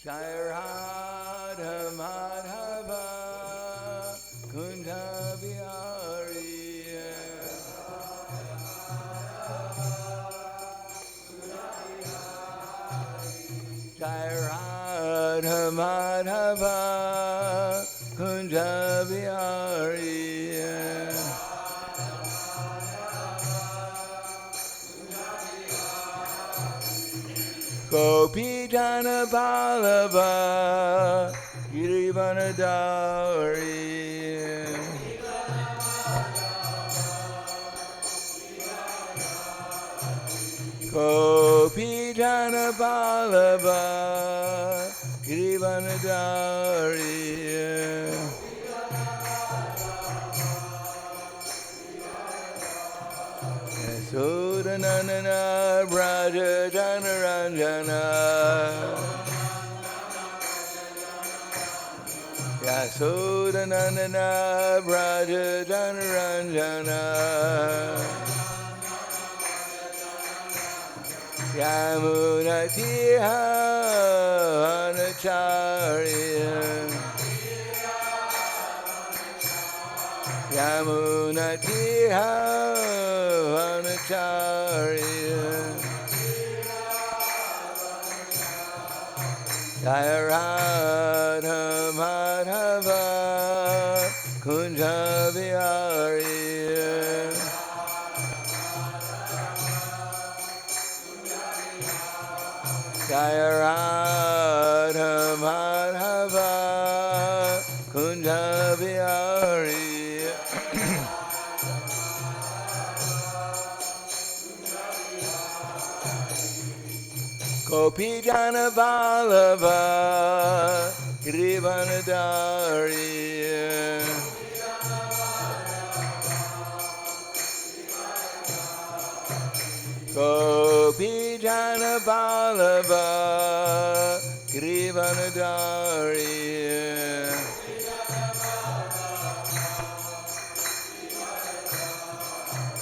Jai Radha Madhava Kunda Bihari Jai Radha Madhava Kunda Bihari Gopi Jana Vallabha Girivanadari Gopi Jana Vallabha Girivanadari Yasodanandana Braja Janaranjana Yasodanandana Braja Janaranjana Yamunatiha Anacharya Yamunatiha Anacharya Jaya Radha Madhava Kunja Bihari Jaya Radha Madhava Kunja Bihari Gopi Jana Vallabha Girivanadari Gopi Jana Vallabha Girivanadari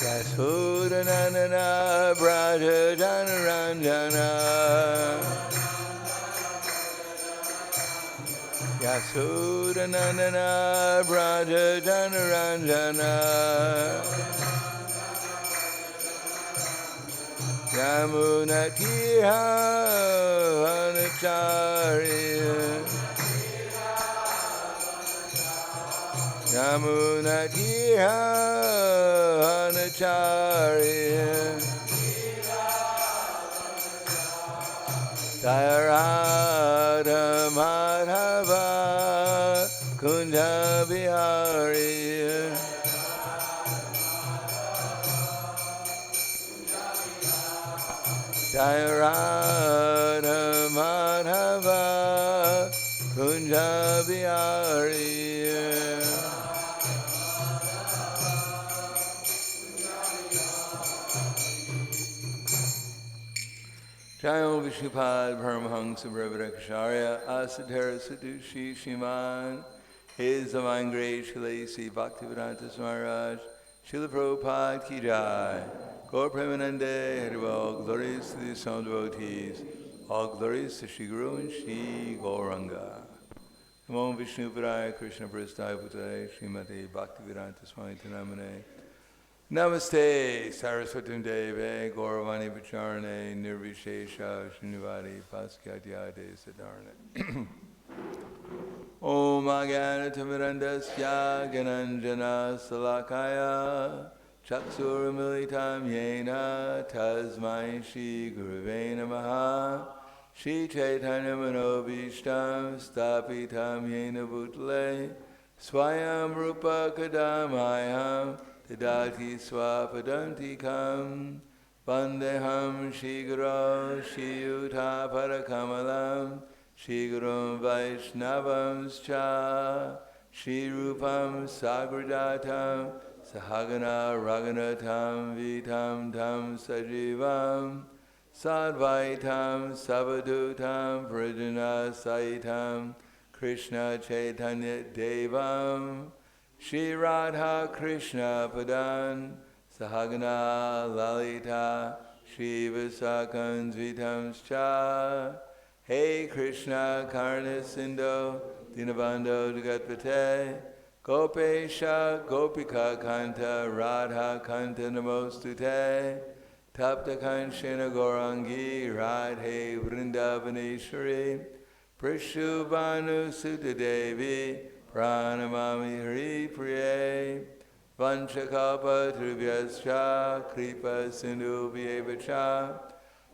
Yasodanandana Braja Janaranjana Yasodanandana Braja Janaranjana Yamunatiha Anacharya Yamunatiha Anacharya Jaya Radha Madhava Kunja Bihari Jaya Radha Madhava Kunja Bihari Jaya Vishupad Paramahansa Brahmadakasharya Asadhara Sadushi Shiman His Divine Grace Srila C. Bhaktivedanta Smaraj Srila Prabhupada Ki Jai Gaur Premanande Haribol Glories to the Son devotees All glories to Shri Guru and Shri Gauranga Namo Vishnu Padaya Krishna Prasthaya Putaya Srimati Bhaktivedanta Swami Tanamane Namaste Saraswatam Deve Gauravani Vacharane Nirvishesha Srinivadi Paskyatyade Siddharne Om Agyanatamirandasya Gananjana Salakaya Chaksur Militam Yena Tasmai Shri Guruve Namaha Shri Chaitanya Manobishtam Stapitam Yena Bhutale Swayam Rupa Kadamayam Tadati Swapadantikam Vandeham Shri Guru Shri Yuta Parakamalam Shri Guru Vaishnavam Cha Shri Rupam Sagradatam Sahagana Raghunatam Vitam Tam Sajivam Sadvaitam Savadutam Prajana Saitam Krishna Chaitanya Devam Shri Radha Krishna Padan Sahagana Lalita Shri Visakan Vitam Cha Hey Krishna Karna Sindhu Dinabandho Jagatpate Gopesha Gopika Kanta Radha Kanta Namostute Tapta Kanshena Gaurangi Radhe Vrindavaneshwari Prishubhanu Sutta Devi Pranamami Hari Priye Vanchakalpa Trubhyascha Kripa Sindhu Vyevacha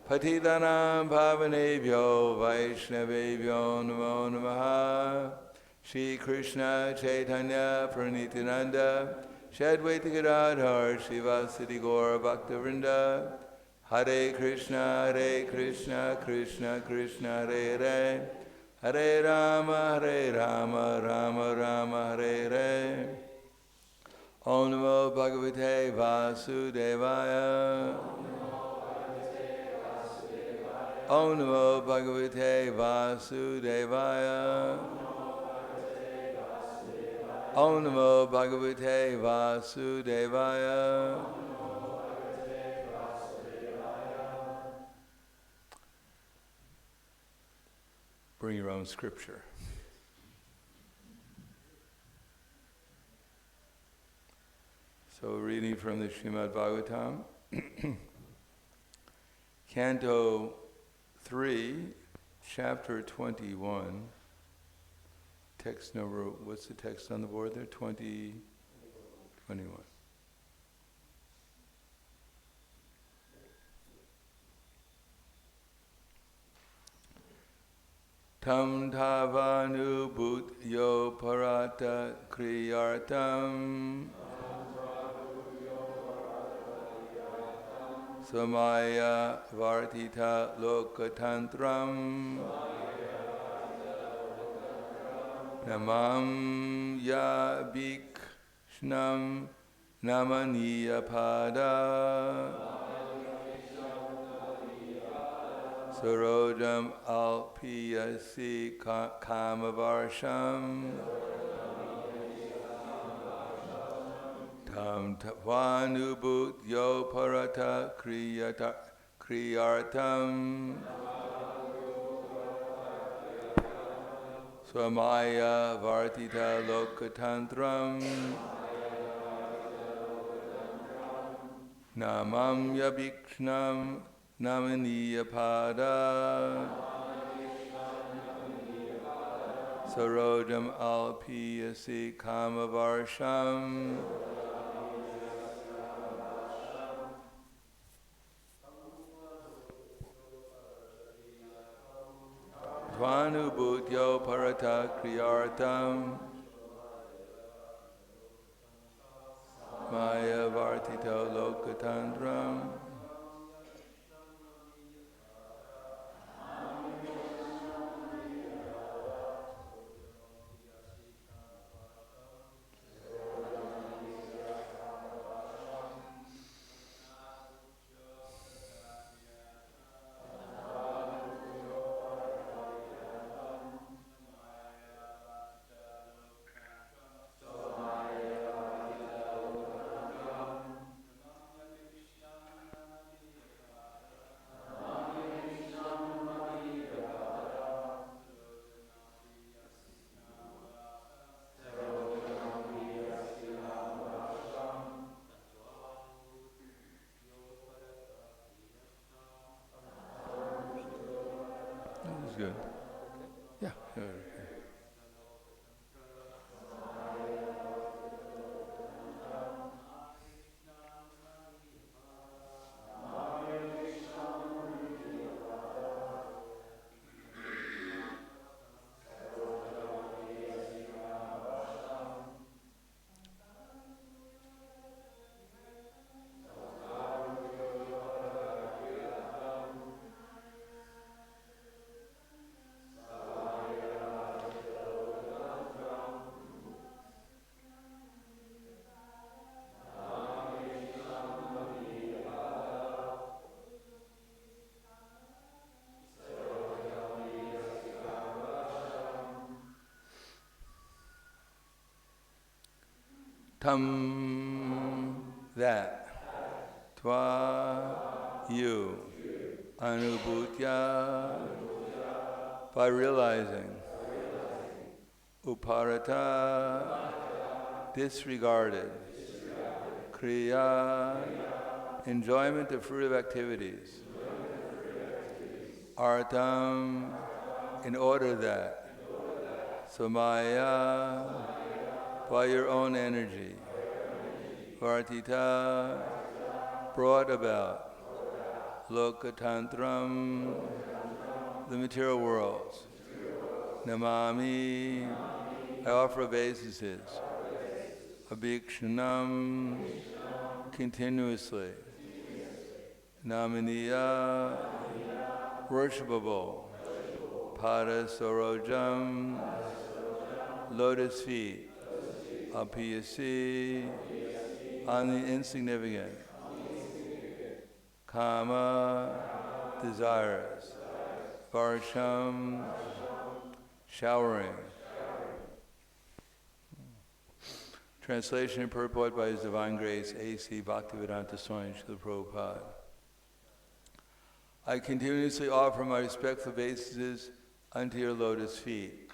Patitanam Pavanebhyo Vaishnavebhyo Namo Namaha Shri Krishna Chaitanya Pranityananda Shadvaita Gadadhar Shivasati Gaura Bhaktavrinda Hare Krishna Krishna Krishna Hare Hare Hare Rama Rama Rama Hare Hare Om Namo Bhagavate Vasudevaya Om Namo Bhagavate Vasudevaya Om Namo Bhagavate Vasudevaya Bring your own scripture. So reading from the Srimad Bhagavatam, Canto 3, Chapter 21, text number, what's the text on the board there? 21. Tam tavanu bhutyo parata kriyartam samaya vartita lokatantram namam ya bhikshnam namaniya pada Sarojam alpiyasi kamavarsham Tam tvanubhutyo parata kriyartam Swamaya vartita lokatantram Namam yabhikshnam Namaniya pada Sarojam alpiyasi kamavarsham Dvanubhutyo parata kriyartam Maya vartito lokatandram Good. Yeah. Tam, that, tva, you, anubhutya, by realizing. Uparata, disregarded. Kriya, enjoyment of fruitive activities. Artam, in order that. Samaya, by your own energy. Vartita, brought about. Lokatantram, the material worlds. Namami, I offer obeisances. Abhikshanam, continuously. Naminiya, worshipable. Parasorojam, lotus feet. Apiyasi, on the insignificant. Kama, desires. Varsham, showering. Translation and purport by His Divine Grace, A.C. Bhaktivedanta Swami, Srila Prabhupada. I continuously offer my respectful obeisances unto your lotus feet,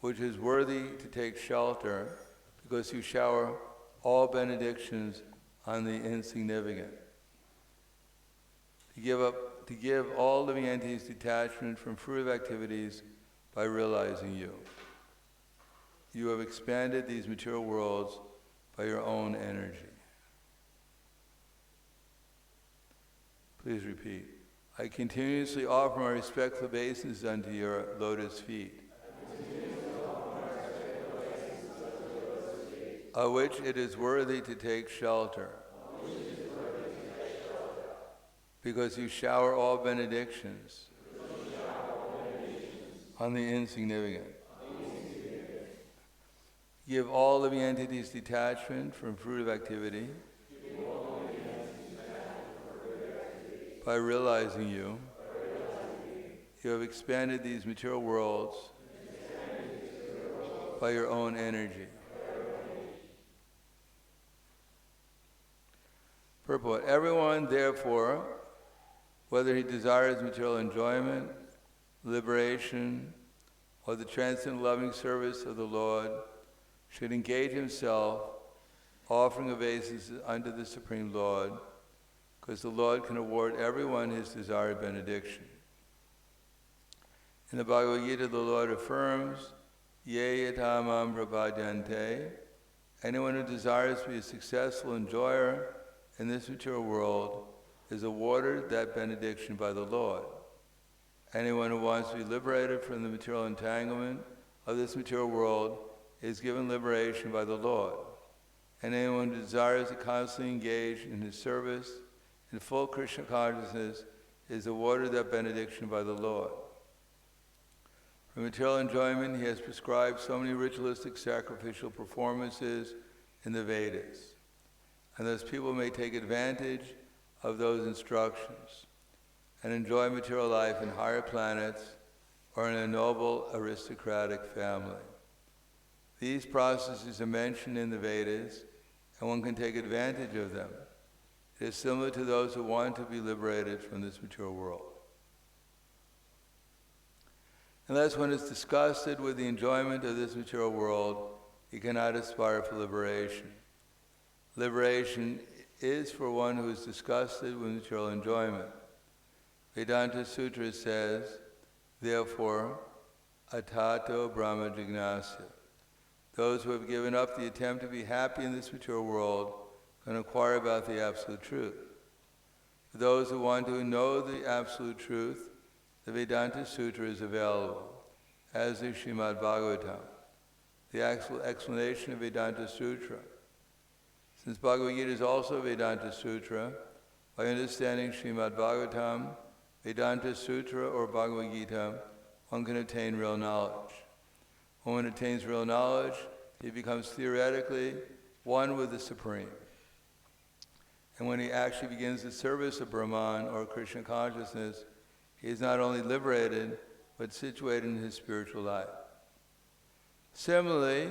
which is worthy to take shelter, because you shower all benedictions on the insignificant. To give all living entities detachment from fruitive activities by realizing you. You have expanded these material worlds by your own energy. Please repeat. I continuously offer my respectful obeisances unto your lotus feet, of which it is worthy to take shelter, because you shower all benedictions on the insignificant. Give all living entities detachment from fruitive activity by realizing you. You have expanded these material worlds by your own energy. Purport. Everyone, therefore, whether he desires material enjoyment, liberation, or the transcendent loving service of the Lord, should engage himself offering obeisances unto the Supreme Lord, because the Lord can award everyone his desired benediction. In the Bhagavad Gita, the Lord affirms, Ye yatamam prapadyante, anyone who desires to be a successful enjoyer in this material world is awarded that benediction by the Lord. Anyone who wants to be liberated from the material entanglement of this material world is given liberation by the Lord. And anyone who desires to constantly engage in his service in full Krishna consciousness is awarded that benediction by the Lord. For material enjoyment, he has prescribed so many ritualistic sacrificial performances in the Vedas. And thus people may take advantage of those instructions and enjoy material life in higher planets or in a noble aristocratic family. These processes are mentioned in the Vedas, and one can take advantage of them. It is similar to those who want to be liberated from this material world. Unless one is disgusted with the enjoyment of this material world, he cannot aspire for liberation. Liberation is for one who is disgusted with material enjoyment. Vedanta Sutra says, therefore, atato brahma jignasya. Those who have given up the attempt to be happy in this material world can inquire about the absolute truth. For those who want to know the absolute truth, the Vedanta Sutra is available, as is Srimad Bhagavatam, the actual explanation of Vedanta Sutra. Since Bhagavad Gita is also Vedanta Sutra, by understanding Srimad Bhagavatam, Vedanta Sutra, or Bhagavad Gita, one can attain real knowledge. When one attains real knowledge, he becomes theoretically one with the Supreme. And when he actually begins the service of Brahman or Krishna consciousness, he is not only liberated, but situated in his spiritual life. Similarly,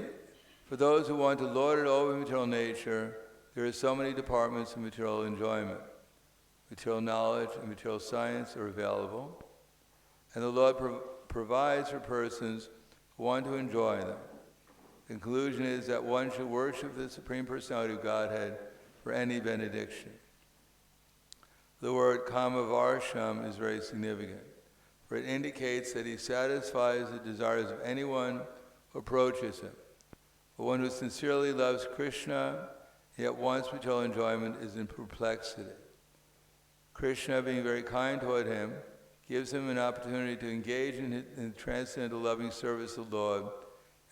for those who want to lord it over material nature, there are so many departments of material enjoyment. Material knowledge and material science are available. and the Lord provides for persons who want to enjoy them. The conclusion is that one should worship the Supreme Personality of Godhead for any benediction. The word kamavarsham is very significant, for it indicates that he satisfies the desires of anyone who approaches him. But one who sincerely loves Krishna, yet wants material enjoyment, is in perplexity. Krishna, being very kind toward him, gives him an opportunity to engage in transcendental loving service of the Lord,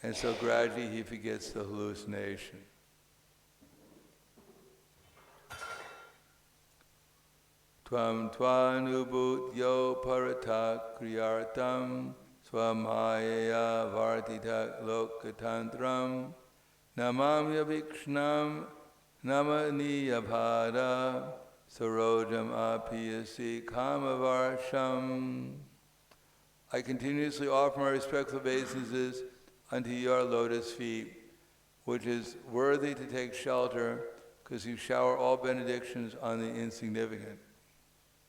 and so gradually he forgets the hallucination. Tvam tvanubhutyo parata kriyartam swamaya vartita lokatantram namamya vikshnam namaniyabhada sarojam apiyasi kamavarsham. I continuously offer my respectful obeisances unto your lotus feet, which is worthy to take shelter, because you shower all benedictions on the insignificant.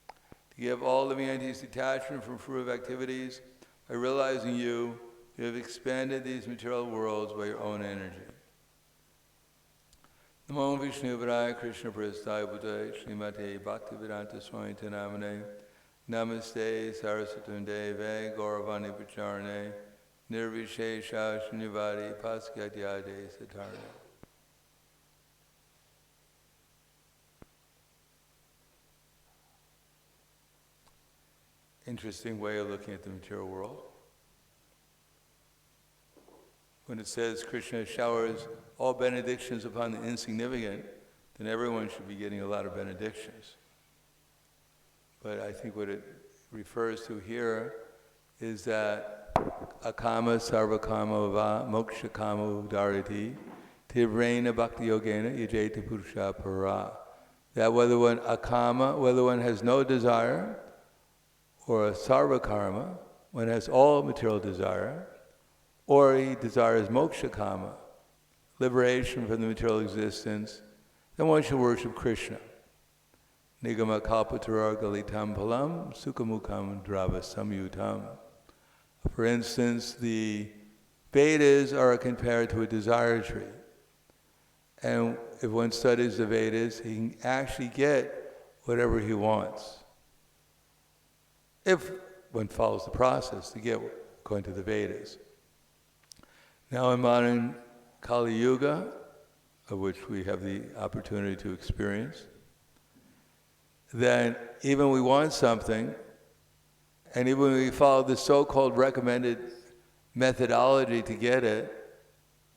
To give all living entities detachment from fruitive activities, by realizing you have expanded these material worlds by your own energy. Namo Vishnu Varaya Krishna Prasthaya Bhutaya Srimate Bhaktivedanta Swami Namane Namaste Saraswatunde Ve Gauravani Pacharane Nirvishesha Shunyavadi Paskyatyade Satarne. Interesting way of looking at the material world. When it says Krishna showers all benedictions upon the insignificant, then everyone should be getting a lot of benedictions. But I think what it refers to here is that akama sarvakama va moksha kama udarati tivrena bhakti yogena yajeta purusha para. That whether one has no desire, or a sarvakarma, one has all material desire, or he desires moksha kama, liberation from the material existence, then one should worship Krishna. Nigama kalpatarar galitam palam sukhamukam drava samyutam. For instance, the Vedas are compared to a desire tree. And if one studies the Vedas, he can actually get whatever he wants, if one follows the process to get according to the Vedas. Now in modern Kali Yuga, of which we have the opportunity to experience, that even we want something, and even when we follow the so-called recommended methodology to get it,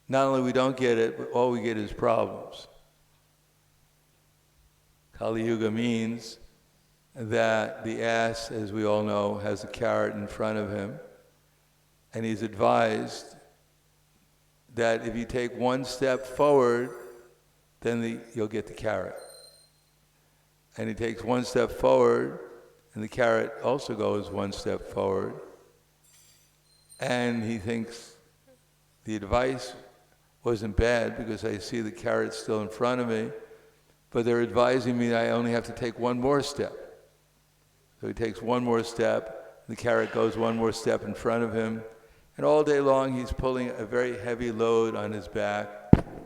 not only we don't get it, but all we get is problems. Kali Yuga means that the ass, as we all know, has a carrot in front of him, and he's advised that if you take one step forward, then you'll get the carrot. And he takes one step forward, and the carrot also goes one step forward. And he thinks the advice wasn't bad because I see the carrot still in front of me, but they're advising me that I only have to take one more step. So he takes one more step, the carrot goes one more step in front of him, and all day long he's pulling a very heavy load on his back,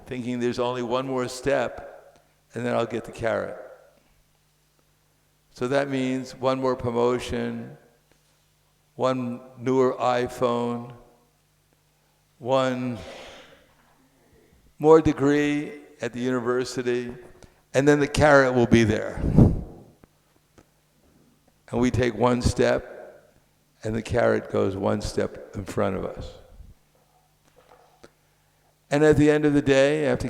thinking there's only one more step, and then I'll get the carrot. So that means one more promotion, one newer iPhone, one more degree at the university, and then the carrot will be there. And we take one step, and the carrot goes one step in front of us. And at the end of the day, after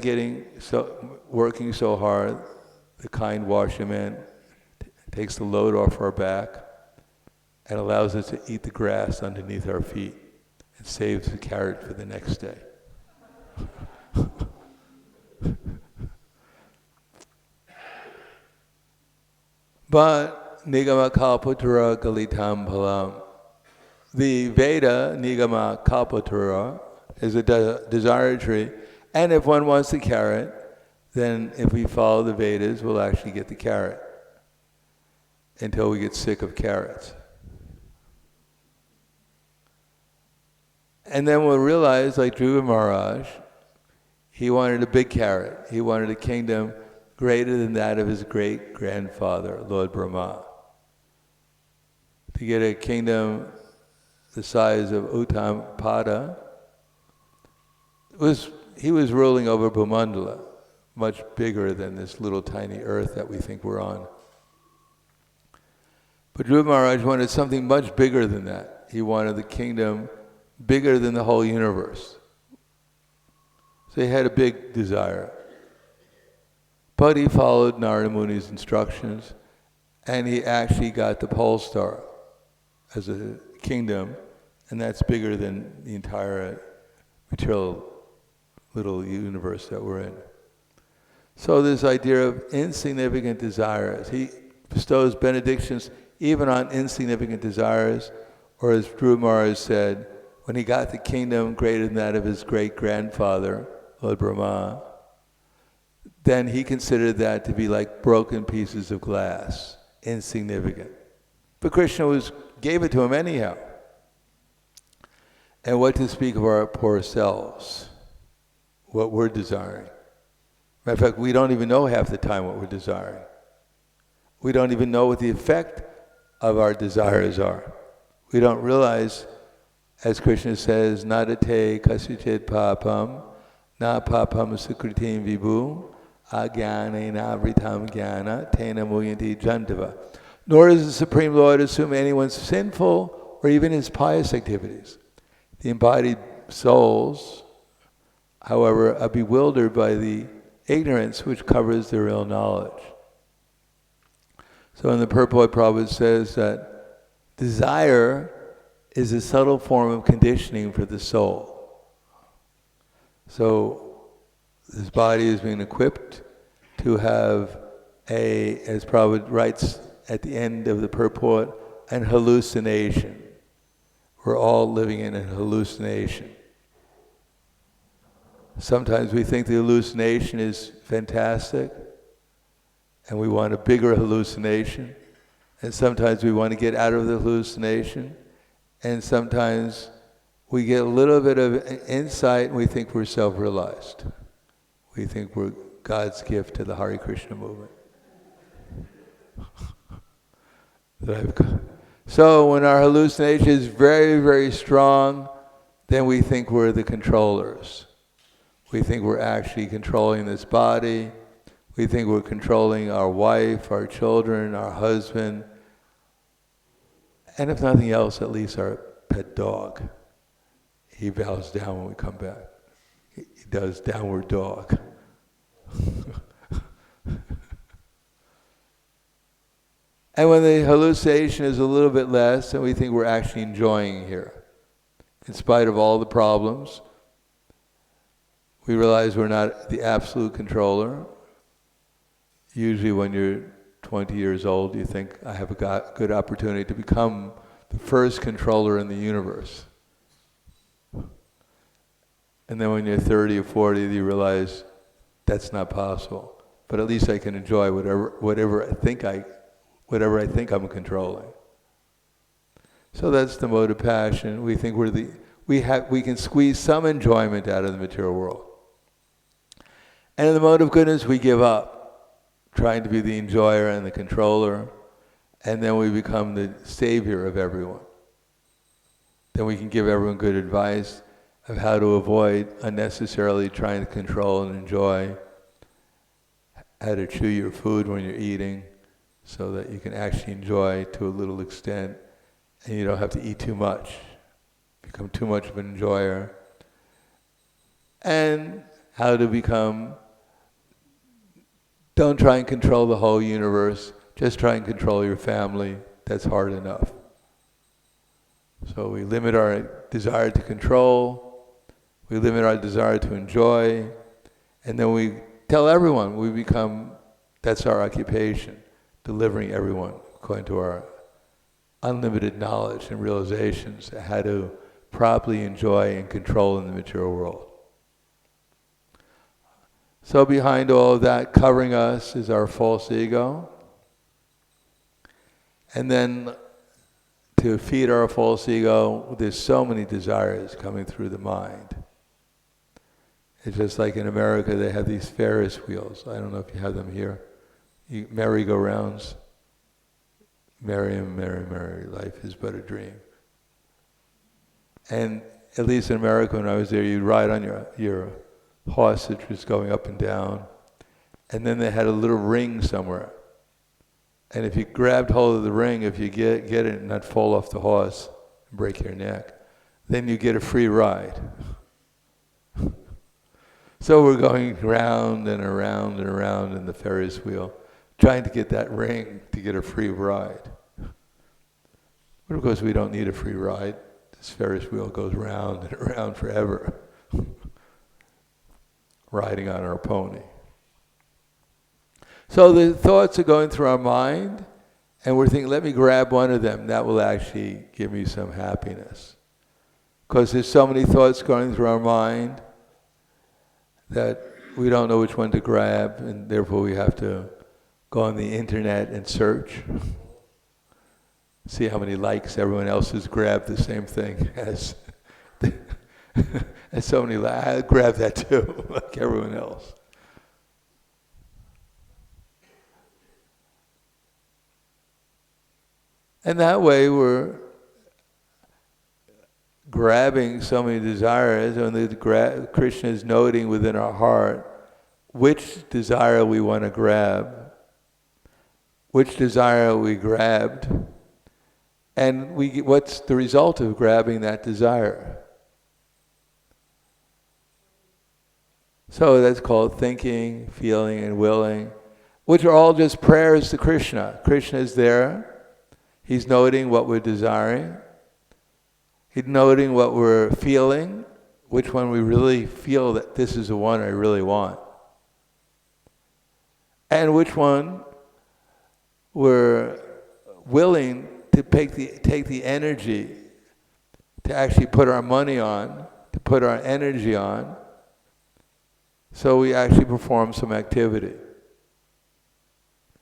working so hard, the kind washerman takes the load off our back and allows us to eat the grass underneath our feet and saves the carrot for the next day. But Nigama Kalpatara Galitam Palam. The Veda, Nigama Kalpatara, is a desire tree. And if one wants the carrot, then if we follow the Vedas, we'll actually get the carrot until we get sick of carrots. And then we'll realize, like Dhruva Maharaj, he wanted a big carrot. He wanted a kingdom greater than that of his great-grandfather, Lord Brahma. To get a kingdom the size of Uttampada, he was ruling over Bhumandala, much bigger than this little tiny earth that we think we're on. But Dhruva Maharaj wanted something much bigger than that. He wanted the kingdom bigger than the whole universe. So he had a big desire. But he followed Narada Muni's instructions, and he actually got the pole star as a kingdom, and that's bigger than the entire material little universe that we're in. So this idea of insignificant desires, he bestows benedictions even on insignificant desires, or as Dhruva Maharaj said, when he got the kingdom greater than that of his great-grandfather, Lord Brahma, then he considered that to be like broken pieces of glass, insignificant. But Krishna gave it to him anyhow. And what to speak of our poor selves, what we're desiring. Matter of fact, we don't even know half the time what we're desiring. We don't even know what the effect of our desires are. We don't realize, as Krishna says, nadate kasichit papam, na papam sukritim vibhu, agyanena vritam jnana, tena muyanti jantava. Nor does the Supreme Lord assume anyone's sinful or even his pious activities. The embodied souls, however, are bewildered by the ignorance which covers their ill knowledge. So in the purport, Prabhupada says that desire is a subtle form of conditioning for the soul. So this body is being equipped to have as Prabhupada writes at the end of the purport, an hallucination. We're all living in a hallucination. Sometimes we think the hallucination is fantastic, and we want a bigger hallucination. And sometimes we want to get out of the hallucination, and sometimes we get a little bit of insight and we think we're self-realized. We think we're God's gift to the Hare Krishna movement. So when our hallucination is very, very strong, then we think we're the controllers. We think we're actually controlling this body. We think we're controlling our wife, our children, our husband, and if nothing else, at least our pet dog. He bows down when we come back. He does downward dog. And when the hallucination is a little bit less, and we think we're actually enjoying here, in spite of all the problems, we realize we're not the absolute controller. Usually when you're 20 years old, you think, I have a good opportunity to become the first controller in the universe. And then when you're 30 or 40, you realize that's not possible. But at least I can enjoy whatever I think I'm controlling. So that's the mode of passion. We think we can squeeze some enjoyment out of the material world. And in the mode of goodness, we give up, trying to be the enjoyer and the controller, and then we become the savior of everyone. Then we can give everyone good advice of how to avoid unnecessarily trying to control and enjoy, how to chew your food when you're eating, so that you can actually enjoy to a little extent, and you don't have to eat too much, become too much of an enjoyer. And how to become, don't try and control the whole universe, just try and control your family. That's hard enough. So we limit our desire to control, we limit our desire to enjoy, and then we tell everyone, that's our occupation, delivering everyone according to our unlimited knowledge and realizations how to properly enjoy and control in the material world. So behind all of that, covering us, is our false ego. And then to feed our false ego, there's so many desires coming through the mind. It's just like in America, they have these Ferris wheels. I don't know if you have them here. Merry-go-rounds. Merry, merry, merry, life is but a dream. And at least in America, when I was there, you'd ride on your horse, which was going up and down. And then they had a little ring somewhere. And if you grabbed hold of the ring, if you get it and not fall off the horse and break your neck, then you get a free ride. So we're going round and around and around in the Ferris wheel, trying to get that ring to get a free ride. But of course we don't need a free ride. This Ferris wheel goes round and around forever, riding on our pony. So the thoughts are going through our mind, and we're thinking, let me grab one of them. That will actually give me some happiness. Because there's so many thoughts going through our mind that we don't know which one to grab, and therefore we have to go on the internet and search. See how many likes everyone else has grabbed the same thing as. And so many likes. I'll grab that too, like everyone else. And that way we're grabbing so many desires, and Krishna is noting within our heart which desire we want to grab, which desire we grabbed, and what's the result of grabbing that desire. So that's called thinking, feeling, and willing, which are all just prayers to Krishna. Krishna is there. He's noting what we're desiring. He's noting what we're feeling, which one we really feel that this is the one I really want. And which one we're willing to take the energy to actually put our money on, to put our energy on, so we actually perform some activity.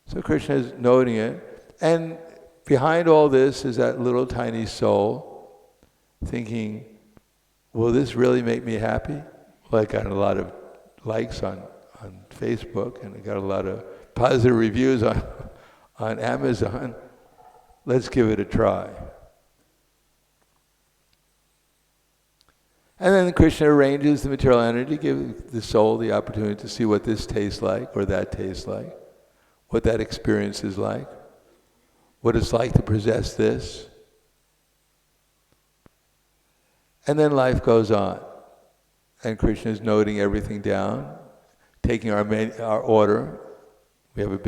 So Krishna is noting it, and behind all this is that little tiny soul thinking, will this really make me happy? Well, I got a lot of likes on Facebook, and I got a lot of positive reviews on Amazon. Let's give it a try. And then Krishna arranges the material energy, gives the soul the opportunity to see what this tastes like or that tastes like, what that experience is like, what it's like to possess this. And then life goes on. And Krishna is noting everything down, taking our order. We have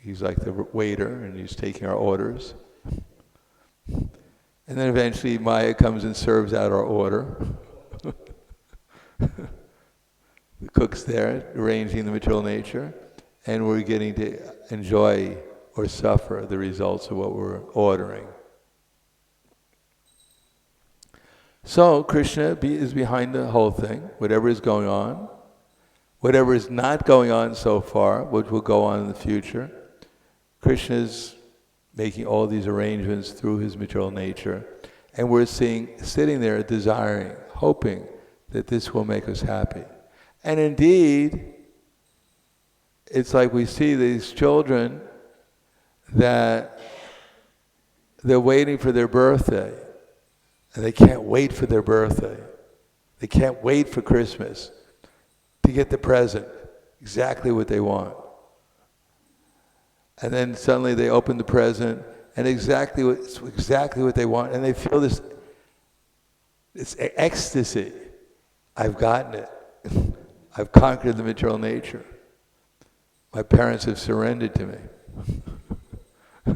he's like the waiter, and he's taking our orders. And then eventually Maya comes and serves out our order. The cook's there, arranging the material nature, and we're getting to enjoy or suffer the results of what we're ordering. So Krishna is behind the whole thing, whatever is going on, whatever is not going on so far, which will go on in the future. Krishna is making all these arrangements through his material nature, and we're sitting there desiring, hoping that this will make us happy. And indeed, it's like we see these children that they're waiting for their birthday, and they can't wait for their birthday. They can't wait for Christmas to get the present, exactly what they want. And then suddenly they open the present, and exactly what they want, and they feel this ecstasy. I've gotten it. I've conquered the material nature. My parents have surrendered to me.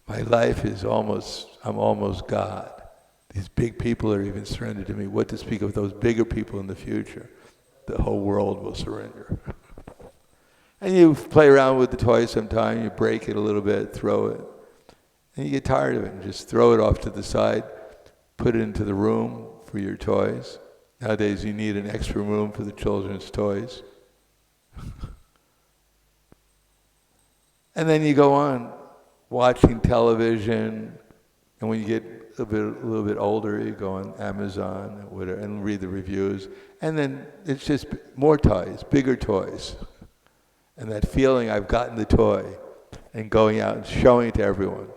My life is I'm almost God. These big people are even surrendered to me. What to speak of those bigger people in the future? The whole world will surrender. And you play around with the toy sometime, you break it a little bit, throw it. And you get tired of it and just throw it off to the side, put it into the room for your toys. Nowadays you need an extra room for the children's toys. And then you go on watching television, And when you get a little bit older, you go on Amazon or whatever and read the reviews. And then it's just more toys, bigger toys. And that feeling, I've gotten the toy, and going out and showing it to everyone.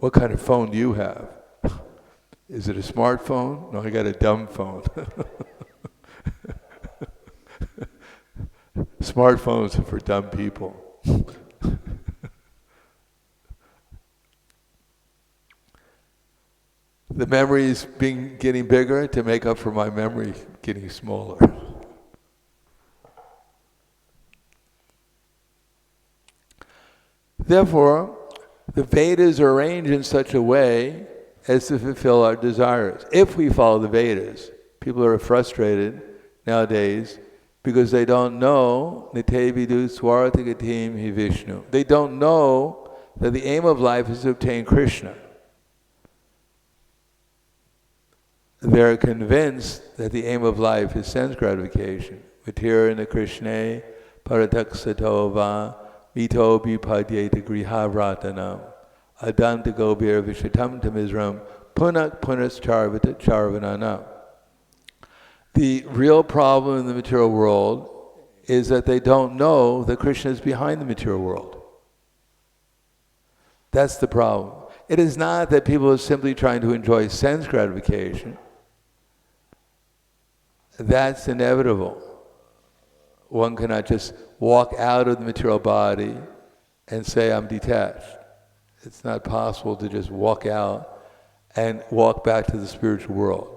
What kind of phone do you have? Is it a smartphone? No, I got a dumb phone. Smartphones are for dumb people. The memory's getting bigger to make up for my memory getting smaller. Therefore, the Vedas are arranged in such a way as to fulfill our desires. If we follow the Vedas, people are frustrated nowadays because they don't know Nite Vidu Swartagatim Hi Vishnu. They don't know that the aim of life is to obtain Krishna. They're convinced that the aim of life is sense gratification. Matirana Krishna Parataksatova Mito Bipadyeta Griha Ratanam Adanta Gobir Vishatam Tamizram Punak Punas Charvananam. The real problem in the material world is that they don't know that Krishna is behind the material world. That's the problem. It is not that people are simply trying to enjoy sense gratification. That's inevitable. One cannot just walk out of the material body and say, I'm detached. It's not possible to just walk out and walk back to the spiritual world.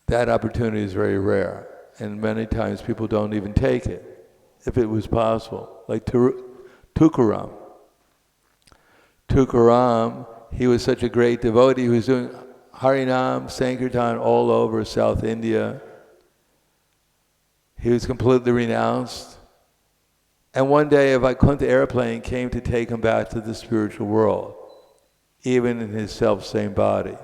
That opportunity is very rare, and many times people don't even take it, if it was possible. Like Tukaram. Tukaram, he was such a great devotee, he was doing Harinam, Sankirtan all over South India. He was completely renounced. And one day a Vaikuntha airplane came to take him back to the spiritual world, even in his self-same body.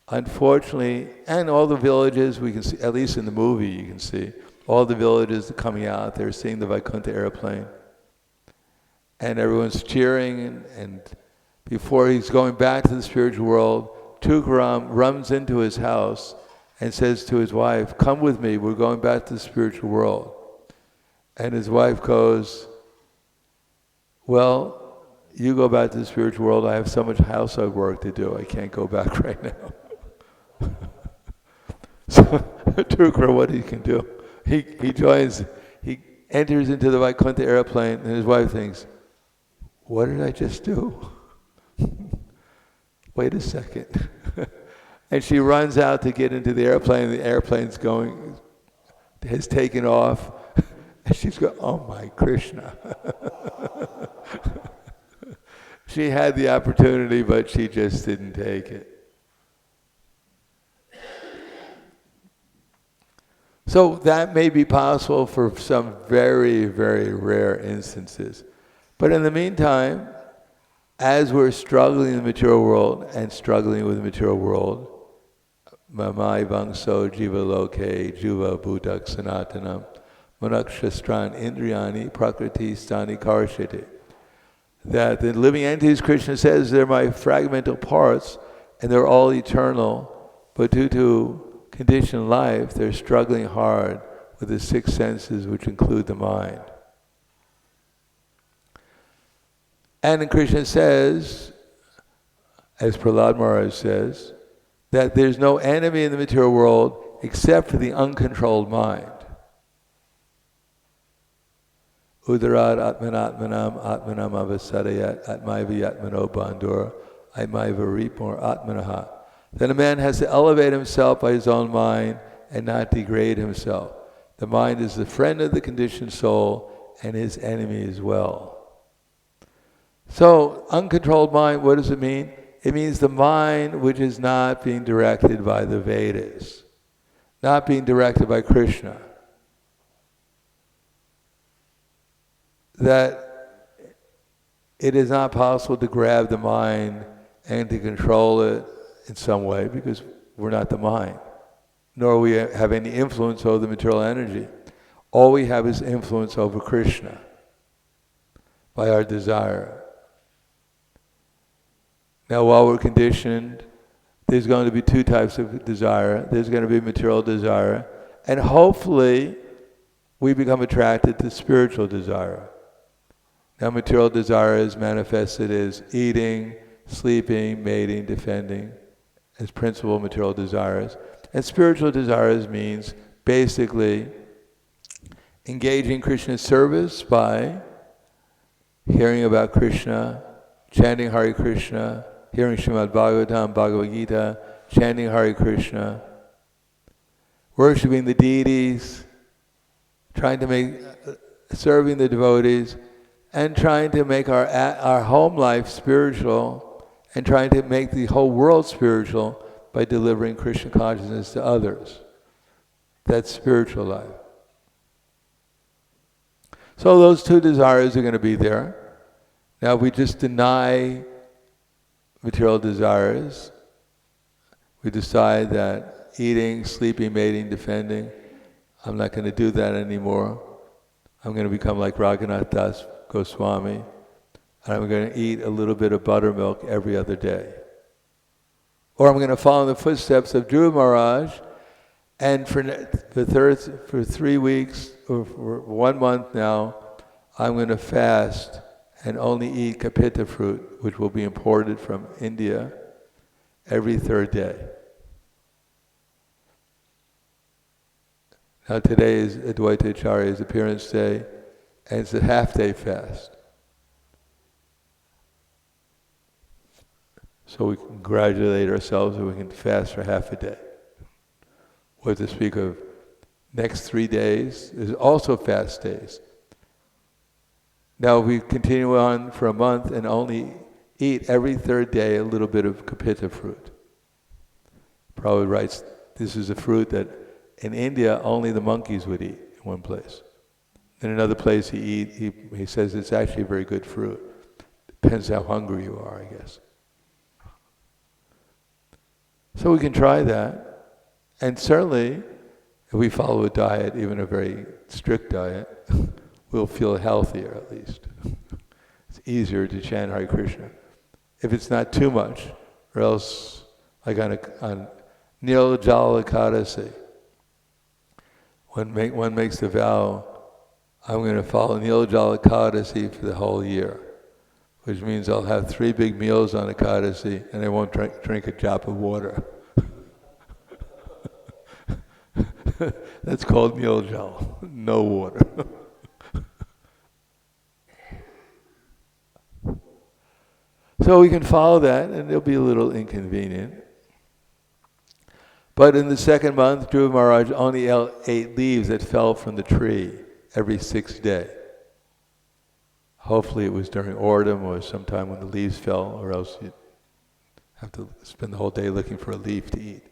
Unfortunately, and all the villages, we can see, at least in the movie you can see, all the villages coming out, they're seeing the Vaikuntha airplane. And everyone's cheering, and before he's going back to the spiritual world, Tukaram runs into his house and says to his wife, come with me, we're going back to the spiritual world. And his wife goes, well, you go back to the spiritual world, I have so much household work to do, I can't go back right now. So Tukaram, what he can do? He joins, he enters into the Vaikuntha airplane, and his wife thinks, what did I just do? Wait a second. And she runs out to get into the airplane's going, has taken off, and she's going, oh my Krishna. She had the opportunity, but she just didn't take it. So that may be possible for some very, very rare instances. But in the meantime, as we're struggling in the material world and struggling with the material world, Mamai Vangso Jiva Loke Juva Budak Sanatanam Manakshastran Indriyani Prakriti Stani Karshite. That the living entities, Krishna says, they're my fragmental parts and they're all eternal, but due to conditioned life, they're struggling hard with the six senses, which include the mind. And Krishna says, as Prahlad Maharaj says, that there's no enemy in the material world except for the uncontrolled mind. Udarat atmanatmanam atmanam avasarayat atmaiva yatmano bandura aimaiva ripur atmanaha. Then a man has to elevate himself by his own mind and not degrade himself. The mind is the friend of the conditioned soul and his enemy as well. So, uncontrolled mind, what does it mean? It means the mind which is not being directed by the Vedas, not being directed by Krishna. That it is not possible to grab the mind and to control it in some way because we're not the mind, nor we have any influence over the material energy. All we have is influence over Krishna. by our desire. Now, while we're conditioned, there's going to be two types of desire. There's going to be material desire, and hopefully we become attracted to spiritual desire. Now, material desire is manifested as eating, sleeping, mating, defending, as principal material desires. And spiritual desires means basically engaging Krishna's service by hearing about Krishna, chanting Hare Krishna, hearing Srimad Bhagavatam, Bhagavad Gita, chanting Hare Krishna, worshipping the deities, serving the devotees, and trying to make our home life spiritual, and trying to make the whole world spiritual by delivering Krishna consciousness to others. That's spiritual life. So those two desires are going to be there. Now, if we just deny material desires, we decide that eating, sleeping, mating, defending, I'm not going to do that anymore. I'm going to become like Raghunath Das Goswami, and I'm going to eat a little bit of buttermilk every other day. Or I'm going to follow in the footsteps of Dhruva Maharaj, and for 3 weeks, or for 1 month now, I'm going to fast and only eat kapita fruit, which will be imported from India, every third day. Now today is Advaita Acharya's appearance day, and it's a half-day fast. So we can congratulate ourselves that we can fast for half a day. Or to speak of next 3 days is also fast days. Now we continue on for a month and only eat every third day a little bit of kapita fruit. Prabhupada writes, this is a fruit that in India only the monkeys would eat in one place. In another place he says it's actually a very good fruit. Depends how hungry you are, I guess. So we can try that. And certainly, if we follow a diet, even a very strict diet, we'll feel healthier at least. It's easier to chant Hare Krishna. If it's not too much, or else like on Nirjala Ekadasi, one makes the vow, I'm going to follow Nirjala Ekadasi for the whole year, which means I'll have 3 big meals on Ekadasi and I won't drink a drop of water. That's called Nirjala, no water. So we can follow that, and it'll be a little inconvenient. But in the second month, Dhruva Maharaj only ate leaves that fell from the tree every 6th day. Hopefully it was during autumn or sometime when the leaves fell, or else you'd have to spend the whole day looking for a leaf to eat.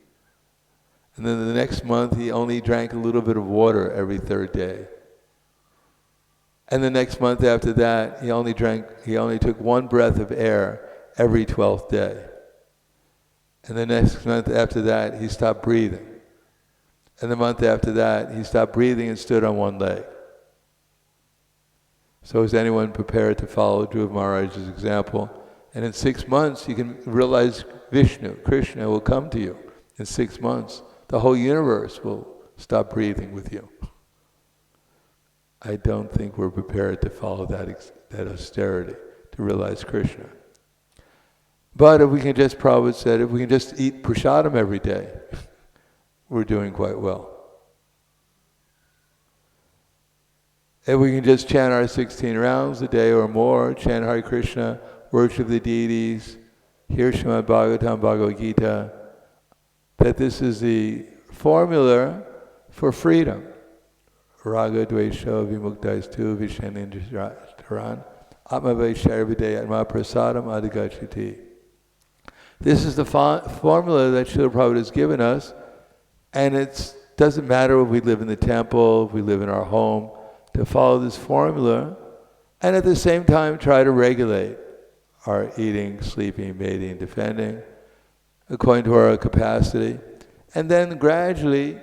And then the next month, he only drank a little bit of water every 3rd day. And the next month after that, he only took 1 breath of air every 12th day. And the next month after that, he stopped breathing. And the month after that, he stopped breathing and stood on 1 leg. So is anyone prepared to follow Dhruva Maharaj's example? And in 6 months, you can realize Vishnu, Krishna will come to you. In 6 months, the whole universe will stop breathing with you. I don't think we're prepared to follow that austerity, to realize Krishna. But if we can just, Prabhupada said, if we can just eat prasadam every day, we're doing quite well. If we can just chant our 16 rounds a day or more, chant Hare Krishna, worship the deities, hear Srimad Bhagavatam, Bhagavad Gita, that this is the formula for freedom. Raga dvesha vimuktastu vishanindran atmavaisharvide atma prasadam adhigachati. This is the formula that Srila Prabhupada has given us, and it doesn't matter if we live in the temple, if we live in our home, to follow this formula, and at the same time try to regulate our eating, sleeping, mating, defending, according to our capacity, and then gradually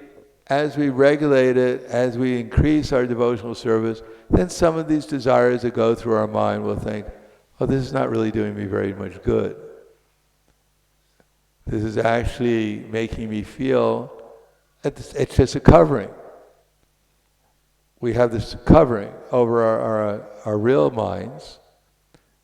as we regulate it, as we increase our devotional service, then some of these desires that go through our mind will think, oh, this is not really doing me very much good. This is actually making me feel, it's just a covering. We have this covering over our real minds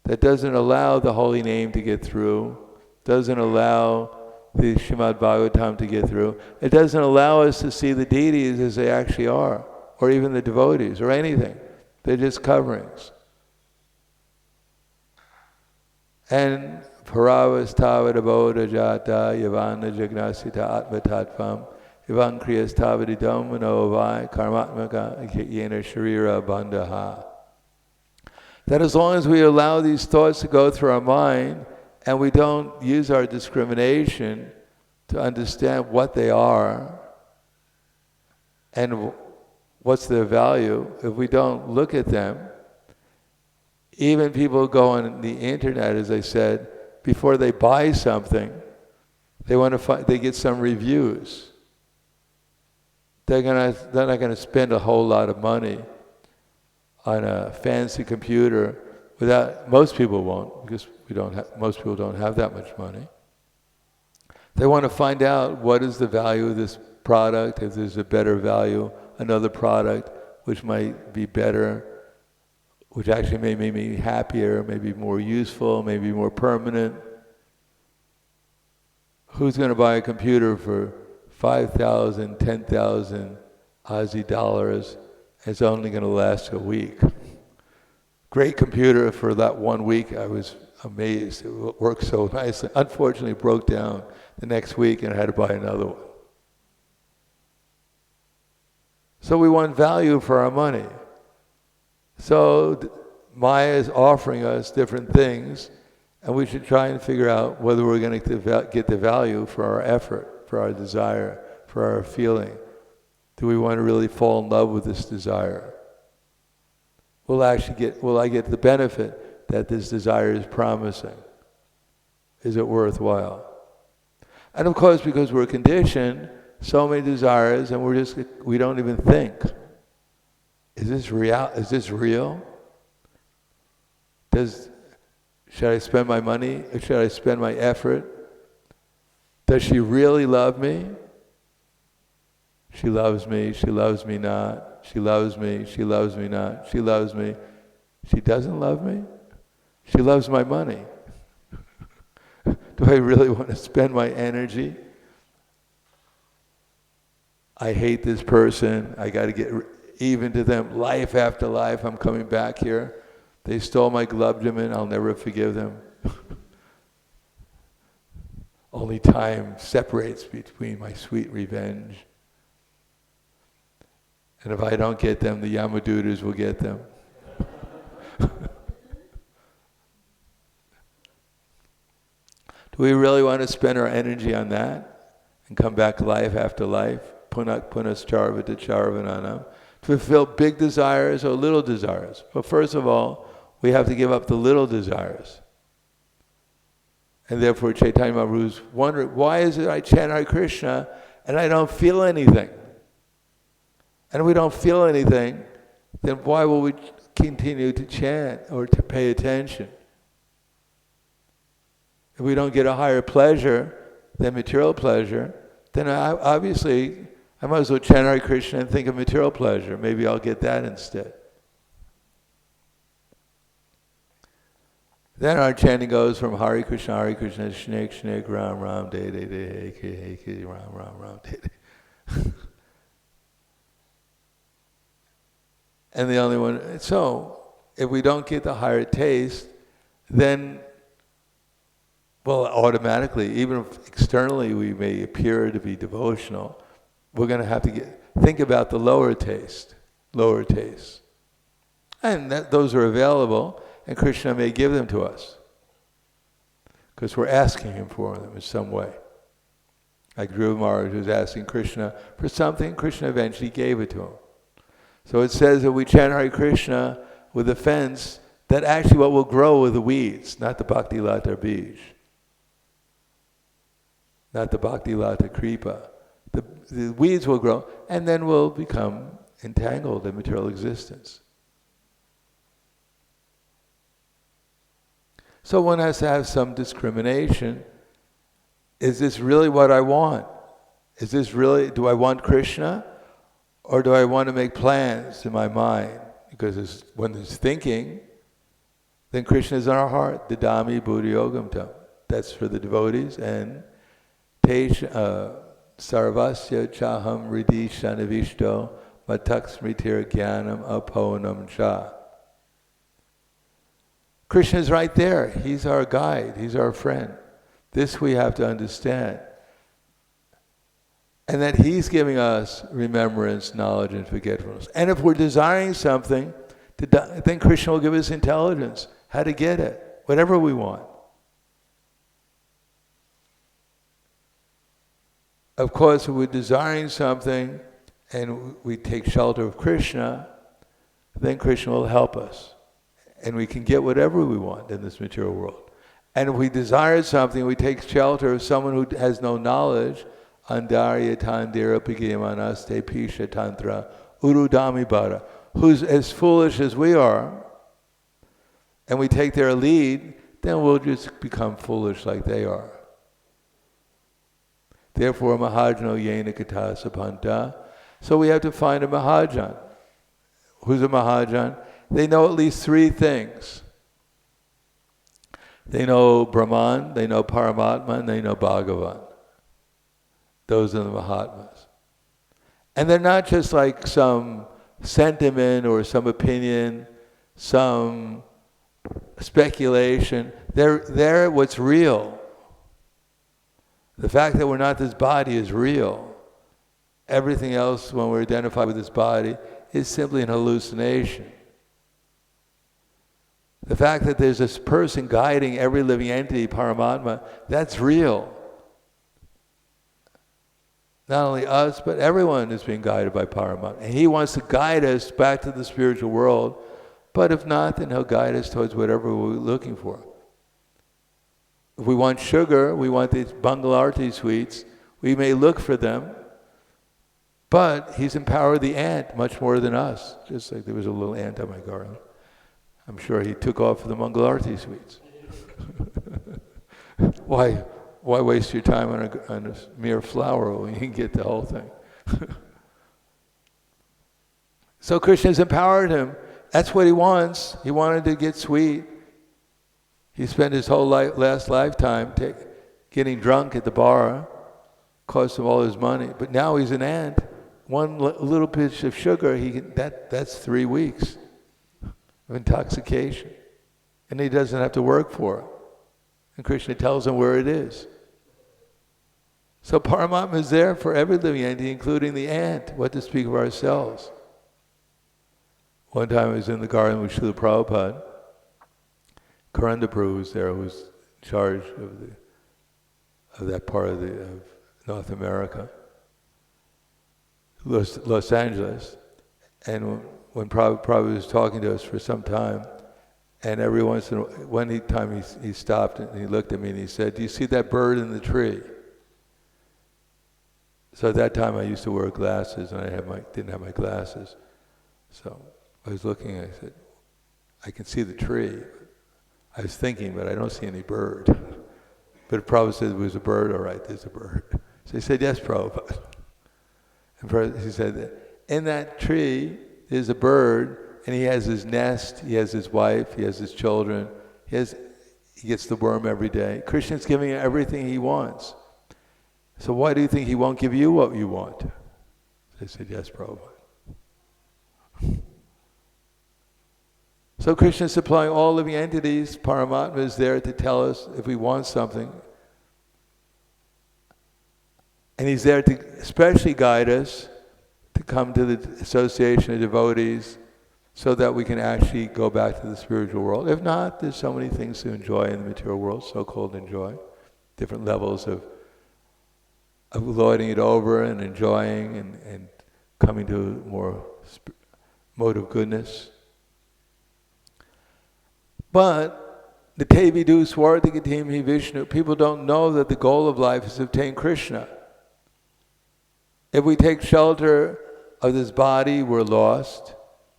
that doesn't allow the holy name to get through, doesn't allow the Srimad Bhagavatam to get through. It doesn't allow us to see the deities as they actually are, or even the devotees, or anything. They're just coverings. And paravasthavadabodha jata yavana jagnasita atmatatvam yavan kriyastavadidam manovai karmatmaka yena sharira bandhaha. That as long as we allow these thoughts to go through our mind, and we don't use our discrimination to understand what they are and what's their value, if we don't look at them, even people go on the internet, as I said, before they buy something, they get some reviews. They're not going to spend a whole lot of money on a fancy computer. Most people won't, because most people don't have that much money. They want to find out what is the value of this product, if there's a better value, another product which might be better, which actually may make me happier, maybe more useful, maybe more permanent. Who's going to buy a computer for 5,000, 10,000 Aussie dollars? It's only going to last a week. Great computer for that 1 week. I was amazed. It worked so nicely. Unfortunately, it broke down the next week and I had to buy another one. So we want value for our money. So Maya is offering us different things, and we should try and figure out whether we're going to get the value for our effort, for our desire, for our feeling. Do we want to really fall in love with this desire? Will I get the benefit that this desire is promising? Is it worthwhile? And of course, because we're conditioned, so many desires, and we don't even think. Is this real? Is this real? Should I spend my money? Or should I spend my effort? Does she really love me? She loves me not. She loves me not. She loves me. She doesn't love me? She loves my money. Do I really want to spend my energy? I hate this person. I got to get even to them. Life after life, I'm coming back here. They stole my glubjamin. I'll never forgive them. Only time separates between my sweet revenge. And if I don't get them, the Yamadutas will get them. Do we really want to spend our energy on that and come back life after life? Punak punas charvata charvananam. To fulfill big desires or little desires? Well, first of all, we have to give up the little desires. And therefore Chaitanya Mahaprabhu's wondering, why is it I chant Hare Krishna and I don't feel anything? And if we don't feel anything, then why will we continue to chant or to pay attention? If we don't get a higher pleasure than material pleasure, then obviously I might as well chant Hare Krishna and think of material pleasure. Maybe I'll get that instead. Then our chanting goes from Hare Krishna, Shnek, Shnek, Ram, Ram, De, De, De, Heke, Heke, Ram, Ram, Ram, De, De. And the only one, so if we don't get the higher taste, then, well, automatically, even if externally we may appear to be devotional, we're going to have to think about the lower taste. And those are available, and Krishna may give them to us, because we're asking Him for them in some way. Like Dhruva Maharaj was asking Krishna for something, Krishna eventually gave it to him. So it says that we chant Hare Krishna with a fence, that actually what will grow are the weeds, not the Bhakti Lata Bij, not the Bhakti Lata Kripa. the weeds will grow, and then we'll become entangled in material existence. So one has to have some discrimination. Is this really what I want? Is this really, do I want Krishna? Or do I want to make plans in my mind? Because when there's thinking, then Krishna is in our heart. Didami buddhi yogam tam. That's for the devotees. And sarvasya chaham ridi shanavishto matak smritir jnanam aponam cha. Krishna is right there. He's our guide. He's our friend. This we have to understand. And that He's giving us remembrance, knowledge, and forgetfulness. And if we're desiring something, then Krishna will give us intelligence, how to get it, whatever we want. Of course, if we're desiring something and we take shelter of Krishna, then Krishna will help us. And we can get whatever we want in this material world. And if we desire something, we take shelter of someone who has no knowledge, Andarya Tandira Pigimanaste Pisha Tantra Urudami Bara, who's as foolish as we are, and we take their lead, then we'll just become foolish like they are. Therefore, Mahajano Yena Kata Sapanta. So we have to find a Mahajan. Who's a Mahajan? They know at least three things. They know Brahman, they know Paramatma, and they know Bhagavan. Those are the Mahatmas. And they're not just like some sentiment or some opinion, some speculation. They're what's real. The fact that we're not this body is real. Everything else, when we're identified with this body, is simply an hallucination. The fact that there's this person guiding every living entity, Paramatma, that's real. Not only us, but everyone is being guided by Paramatma. And He wants to guide us back to the spiritual world, but if not, then He'll guide us towards whatever we're looking for. If we want sugar, we want these Bangalarti sweets, we may look for them, but He's empowered the ant much more than us. Just like there was a little ant on my garden. I'm sure he took off for the Mangalarti sweets. Why waste your time on a mere flower when you can get the whole thing? So Krishna's empowered him. That's what he wants. He wanted to get sweet. He spent his whole last lifetime getting drunk at the bar. Cost him all his money. But now he's an ant. One little pinch of sugar, that's 3 weeks of intoxication. And he doesn't have to work for it. And Krishna tells him where it is. So Paramatma is there for every living entity, including the ant, what to speak of ourselves. One time I was in the garden with Srila Prabhupada. Karanda Prabhu was there, who was in charge of that part of North America, Los Angeles. And when Prabhupada was talking to us for some time, and every once in a while, one time he stopped and he looked at me and he said, "Do you see that bird in the tree?" So at that time I used to wear glasses and didn't have my glasses. So I was looking and I said, "I can see the tree." I was thinking, but I don't see any bird. But if Prabhupada said there was a bird, all right, there's a bird. So he said, "Yes, Prabhupada." And he said, "In that tree there's a bird, and he has his nest, he has his wife, he has his children, he gets the worm every day. Krishna's giving him everything he wants. So why do you think he won't give you what you want?" They said, "Yes, Prabhupada." So Krishna is supplying all living entities. Paramatma is there to tell us if we want something. And He's there to especially guide us to come to the association of devotees so that we can actually go back to the spiritual world. If not, there's so many things to enjoy in the material world, so-called enjoy. Different levels of lording it over and enjoying and coming to a more mode of goodness. But the te vidu swartikatim hi Vishnu, people don't know that the goal of life is to obtain Krishna. If we take shelter of this body, we're lost.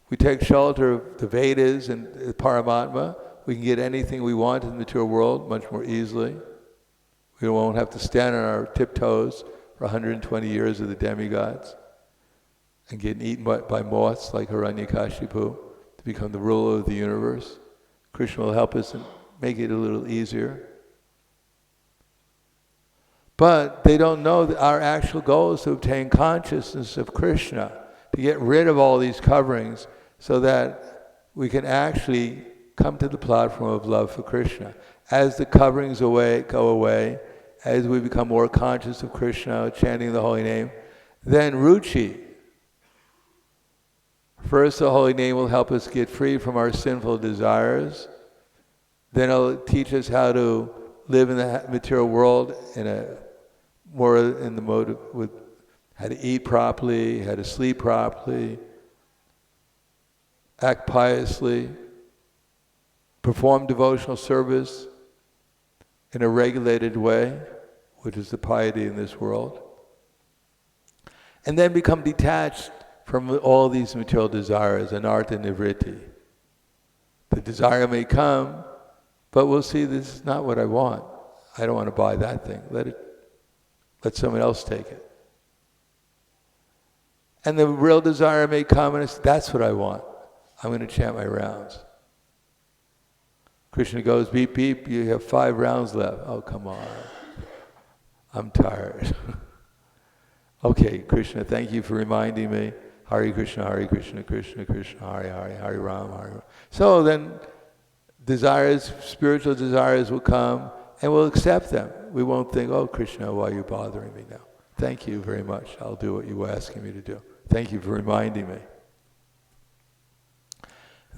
We take shelter of the Vedas and Paramatma, we can get anything we want in the material world much more easily. We won't have to stand on our tiptoes for 120 years of the demigods and get eaten by moths like Hiranyakashipu to become the ruler of the universe. Krishna will help us and make it a little easier. But they don't know that our actual goal is to obtain consciousness of Krishna, to get rid of all these coverings so that we can actually come to the platform of love for Krishna. As the coverings go away, as we become more conscious of Krishna, chanting the holy name, then ruchi. First, the holy name will help us get free from our sinful desires. Then it'll teach us how to live in the material world in the mode with how to eat properly, how to sleep properly, act piously, perform devotional service in a regulated way, which is the piety in this world, and then become detached from all these material desires, anartha nivritti. The desire may come, but we'll see this is not what I want. I don't want to buy that thing. Let someone else take it. And the real desire may come and it's, that's what I want. I'm going to chant my rounds. Krishna goes, beep, beep, you have 5 rounds left. Oh, come on. I'm tired. Okay, Krishna, thank you for reminding me. Hare Krishna, Krishna Krishna, Hare Ram, Hare Ram. So then desires, spiritual desires will come and we'll accept them. We won't think, oh Krishna, why are you bothering me now? Thank you very much. I'll do what you were asking me to do. Thank you for reminding me.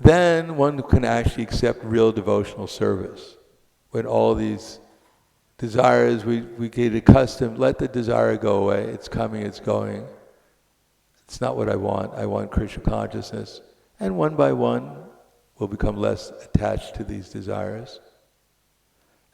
Then one can actually accept real devotional service. When all these desires, we get accustomed, let the desire go away. It's coming, it's going. It's not what I want. I want Krishna consciousness. And one by one, we'll become less attached to these desires.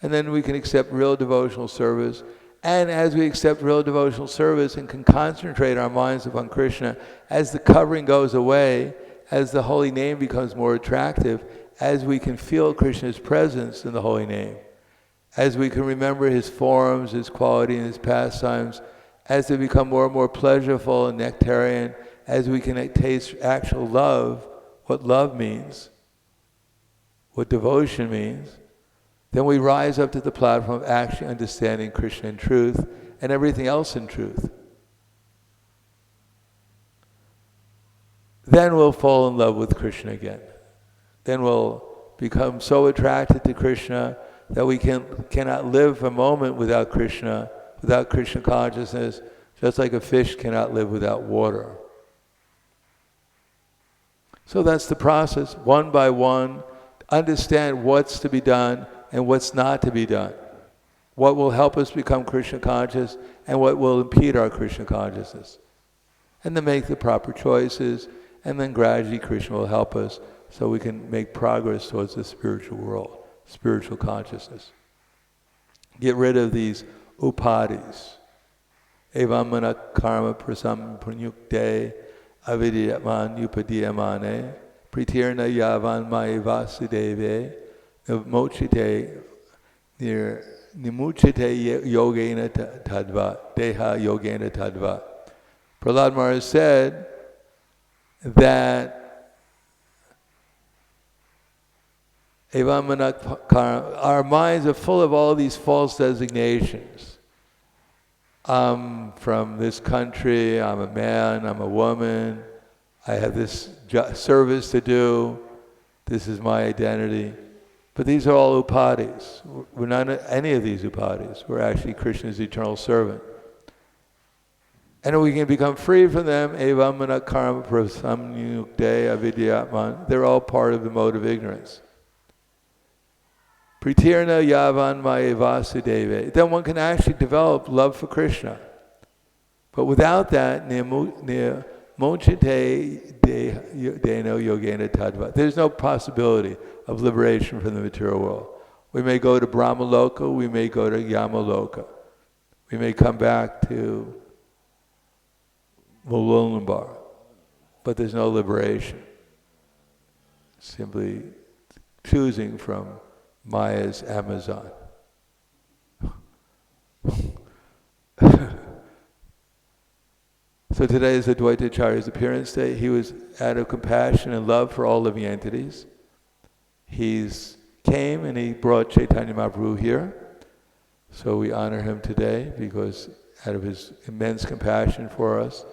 And then we can accept real devotional service. And as we accept real devotional service and can concentrate our minds upon Krishna, as the covering goes away, as the holy name becomes more attractive, as we can feel Krishna's presence in the holy name, as we can remember his forms, his quality, and his pastimes, as they become more and more pleasurable and nectarian, as we can taste actual love, what love means, what devotion means, then we rise up to the platform of actually understanding Krishna in truth and everything else in truth. Then we'll fall in love with Krishna again. Then we'll become so attracted to Krishna that we cannot live a moment without Krishna consciousness, just like a fish cannot live without water. So that's the process, one by one, understand what's to be done and what's not to be done. What will help us become Krishna conscious and what will impede our Krishna consciousness. And then make the proper choices, and then gradually Krishna will help us so we can make progress towards the spiritual world, spiritual consciousness. Get rid of these upadis. Evamana karma prasam pranyukte avidyaman upadiyamane pritirna yavan maya vasudeve mochite nimuchite yogena tadva deha yogena tadva. Prahlad Maharaj said that our minds are full of all these false designations. I'm from this country, I'm a man, I'm a woman, I have this service to do, this is my identity. But these are all upadis. We're not any of these upadis. We're actually Krishna's eternal servant. And we can become free from them, evamana karma prasamyukte avidyatman. They're all part of the mode of ignorance. Pritirna yavan maya vasudeve. Then one can actually develop love for Krishna. But without that, mochite deno yogena tadva. There's no possibility of liberation from the material world. We may go to Brahmaloka, we may go to Yamaloka. We may come back to Mulunbar, but there's no liberation. Simply choosing from Maya's Amazon. So today is Advaita Acharya's appearance day. He was out of compassion and love for all living entities. He came and he brought Chaitanya Mahaprabhu here. So we honor him today because out of his immense compassion for us,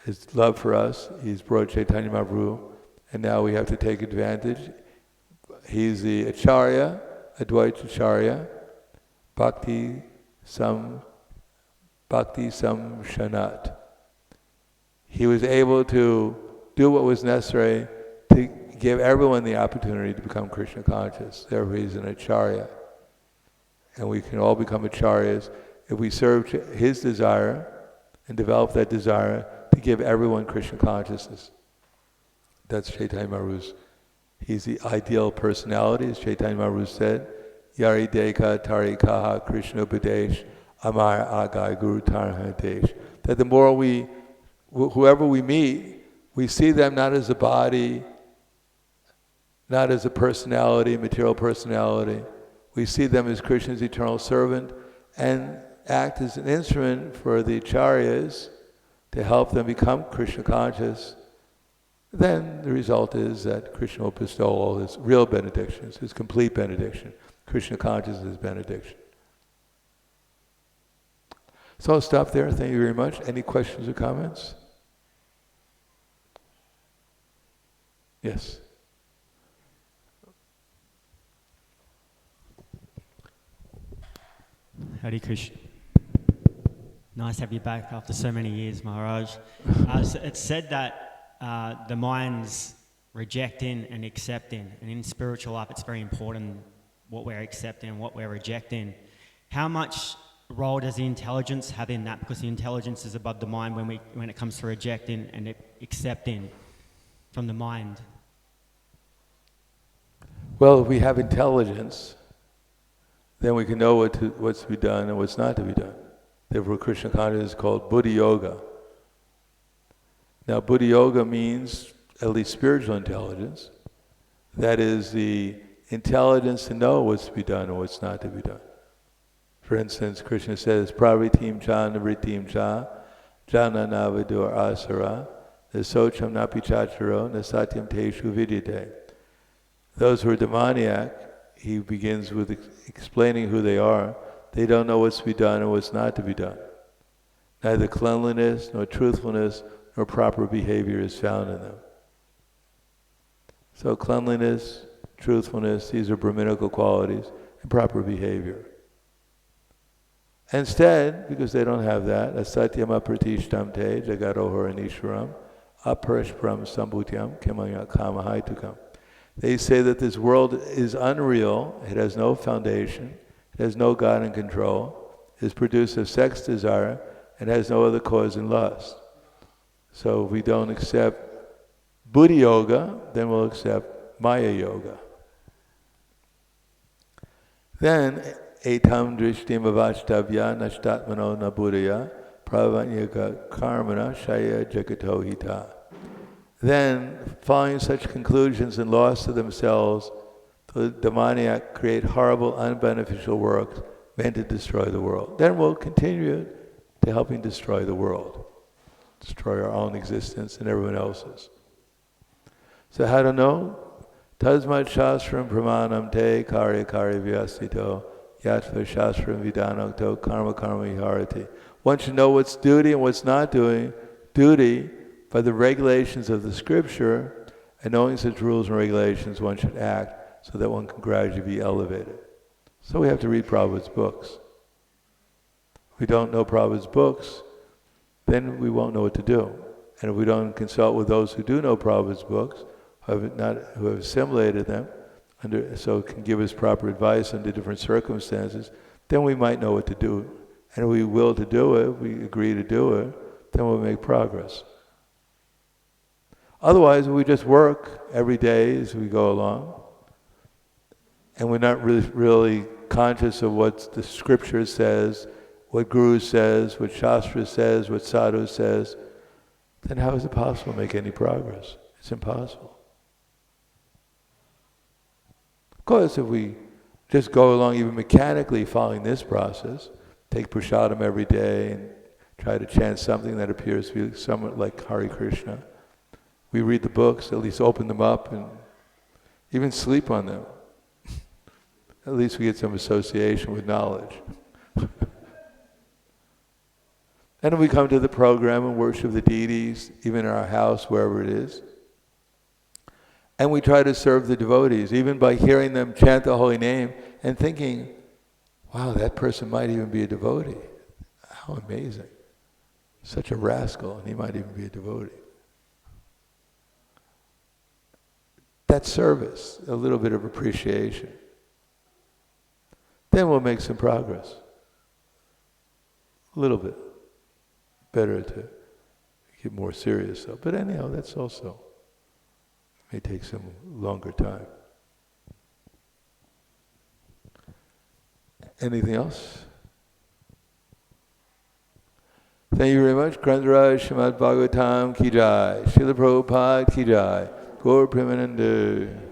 his love for us, he's brought Chaitanya Mahaprabhu, and now we have to take advantage. He's the Acharya, Advaita Acharya, Bhakti Samshanat. He was able to do what was necessary to give everyone the opportunity to become Krishna conscious. Therefore he's an Acharya. And we can all become Acharyas if we serve his desire and develop that desire to give everyone Krishna consciousness. That's Chaitanya Mahaprabhu's. He's the ideal personality, as Chaitanya Mahaprabhu said, Yari Deka Tari Kaha Krishna Upadesh Amar Agai Guru Tarha Desh. That the more whoever we meet, we see them not as a body, not as a personality, material personality. We see them as Krishna's eternal servant and act as an instrument for the acharyas to help them become Krishna conscious. Then the result is that Krishna will bestow all his real benedictions, his complete benediction, Krishna consciousness benediction. So I'll stop there. Thank you very much. Any questions or comments? Yes. Hare Krishna. Nice to have you back after so many years, Maharaj. It's said that the mind's rejecting and accepting, and in spiritual life it's very important what we're accepting and what we're rejecting. How much role does the intelligence have in that? Because the intelligence is above the mind when it comes to rejecting and accepting from the mind. Well, if we have intelligence, then we can know what's to be done and what's not to be done. Therefore, Krishna consciousness is called Buddhi Yoga. Now, Buddhi Yoga means at least spiritual intelligence. That is the intelligence to know what's to be done and what's not to be done. For instance, Krishna says, Pravritim cha navritim cha jana navadur asara nasocham napi chacharo nasatyam teshu vidyate. Those who are demoniac, he begins with explaining who they are. They don't know what's to be done and what's not to be done. Neither cleanliness, nor truthfulness, nor proper behavior is found in them. So cleanliness, truthfulness, these are Brahminical qualities, and proper behavior. Instead, because they don't have that, asatyam apratishtam te jagaroharanishwaram aparishparam sambhutyam kemaya kamahaitukam. They say that this world is unreal, it has no foundation, it has no God in control, it is produced of sex desire, and has no other cause than lust. So if we don't accept Buddhi Yoga, then we'll accept Maya Yoga. Then, etam drishtim avashtavya nashtatmano nabuddhaya pravanyaka karmana shaya jagato hita. Then, following such conclusions and loss to themselves, the demoniac create horrible, unbeneficial works meant to destroy the world. Then we'll continue to helping destroy the world, destroy our own existence and everyone else's. So how to know? Tasmat shastram pramanam te karya karya vyasito yatva shastram vidanakto karma karma viharati. One should know what's duty and what's not duty by the regulations of the scripture, and knowing such rules and regulations, one should act so that one can gradually be elevated. So we have to read Prabhupada's books. If we don't know Prabhupada's books, then we won't know what to do. And if we don't consult with those who do know Prabhupada's books, who have assimilated them, so can give us proper advice under different circumstances, then we might know what to do. And if we will to do it, we agree to do it, then we'll make progress. Otherwise, we just work every day as we go along, and we're not really conscious of what the scripture says, what Guru says, what Shastra says, what Sadhu says. then how is it possible to make any progress? It's impossible. Of course, if we just go along even mechanically following this process, take prasadam every day and try to chant something that appears to be somewhat like Hare Krishna. We read the books, at least open them up and even sleep on them. At least we get some association with knowledge. And if we come to the program and worship the deities, even in our house, wherever it is, and we try to serve the devotees, even by hearing them chant the holy name and thinking, wow, that person might even be a devotee. How amazing. Such a rascal, and he might even be a devotee. That's service, a little bit of appreciation. Then we'll make some progress. A little bit. Better to get more serious though. But anyhow, that's also may take some longer time. Anything else? Thank you very much. Grantaraj Srimad Bhagavatam ki jai. Srila Prabhupada ki jai. Gaur Premanande.